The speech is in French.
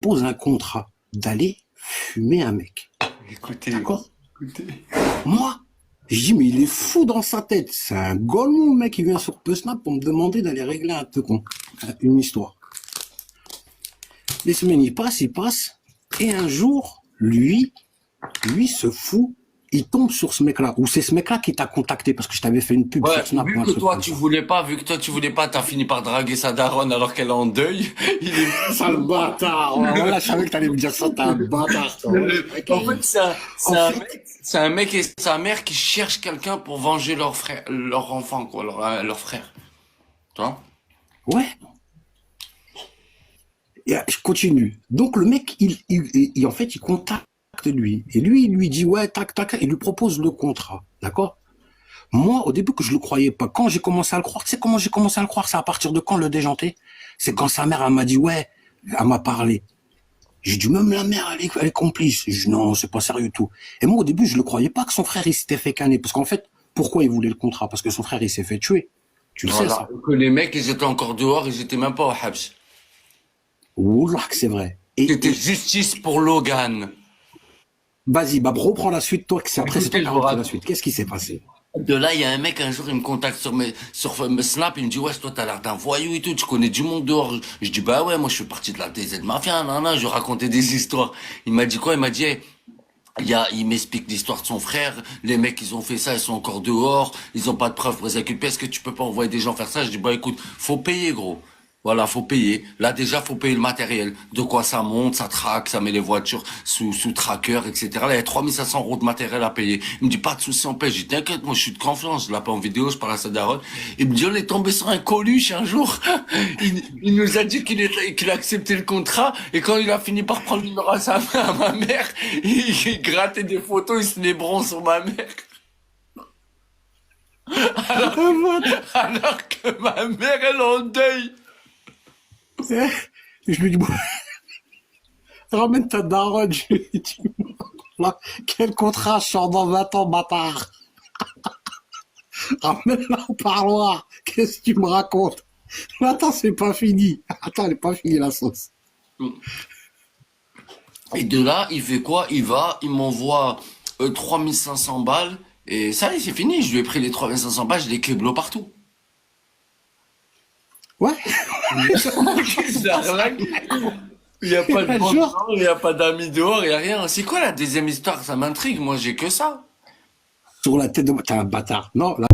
pose un contrat d'aller fumer un mec. Écoutez, D'accord? écoutez. Moi, je dis, mais il est fou dans sa tête. C'est un golemon, le mec, qui vient sur Snap pour me demander d'aller régler un peu une histoire. Les semaines, il passe, et un jour, lui se fout, il tombe sur ce mec-là, ou c'est ce mec-là qui t'a contacté, parce que je t'avais fait une pub Ouais, sur Snap ou vu un que truc toi comme tu ça. voulais pas, vu que toi tu voulais pas, t'as fini par draguer sa daronne alors qu'elle est en deuil. Il est Sale bâtard, voilà, je savais que t'allais me dire ça, t'es un bâtard, toi. Ouais, ok. En fait, En fait, c'est un mec et sa mère qui cherchent quelqu'un pour venger leur frère, leur enfant, quoi, leur frère. Tu vois? ouais, et, je continue. Donc le mec, en fait, il contacte lui. Et lui, il lui dit, ouais, tac, tac, il lui propose le contrat. D'accord? Moi, au début, que je le croyais pas. Quand j'ai commencé à le croire, tu sais comment j'ai commencé à le croire? C'est à partir de quand le déjanté? C'est quand sa mère, elle m'a dit, ouais, elle m'a parlé. J'ai dit, même la mère, elle est complice. J'ai dit, non, c'est pas sérieux tout. Et moi, au début, je le croyais pas que son frère, il s'était fait canner. Parce qu'en fait, pourquoi il voulait le contrat? Parce que son frère, il s'est fait tuer. Tu le sais, Voilà. ça. Que les mecs, ils étaient encore dehors, ils étaient même pas au Habs. Wallah que c'est vrai. C'était justice pour Logan. Vas-y, bah, reprends la suite, toi, que c'est après, c'est toi Écoutez, qui je as vous repris la raconte. suite. Qu'est-ce qui s'est passé? De là, il y a un mec, un jour, il me contacte sur mes Snap, il me dit, ouais, toi, t'as l'air d'un voyou et tout, tu connais du monde dehors. Je dis, bah ouais, moi, je fais partie de la DZ Mafia, nan, je racontais des histoires. Il m'a dit quoi? Il m'a dit, hey, il m'explique l'histoire de son frère, les mecs, ils ont fait ça, ils sont encore dehors, ils ont pas de preuves pour les inculper, est-ce que tu peux pas envoyer des gens faire ça? Je dis, bah écoute, faut payer, gros. Voilà, faut payer. Là, déjà, faut payer le matériel. De quoi ça monte, ça traque, ça met les voitures sous tracker, etc. Là, il y a 3 500 € de matériel à payer. Il me dit, pas de souci, on paye. Je dis, t'inquiète, moi, je suis de confiance. Je l'appelle en vidéo, je parle à sa daronne. Il me dit, on est tombé sur un Coluche un jour. Il nous a dit qu'il a accepté le contrat. Et quand il a fini par prendre le numéro à ma mère, il grattait des photos, il se les bronze sur ma mère. Alors que ma mère, elle est en deuil. Je lui dis, bon, ramène ta daronne. Je lui dis, là, quel contrat, je sors dans 20 ans, bâtard. Ramène-la au parloir. Qu'est-ce que tu me racontes? Mais attends, c'est pas fini. Attends, elle est pas finie, la sauce. Et de là, il fait quoi? Il m'envoie 3500 balles. Et ça y est, c'est fini. Je lui ai pris les 3500 balles, j'ai des clés bleues partout. Ouais. Il n'y a pas de Un bande jour, dehors, il n'y a pas d'amis dehors, il n'y a rien. C'est quoi la deuxième histoire? Ça m'intrigue, moi j'ai que ça. sur la tête de moi, t'es un bâtard. Non, là,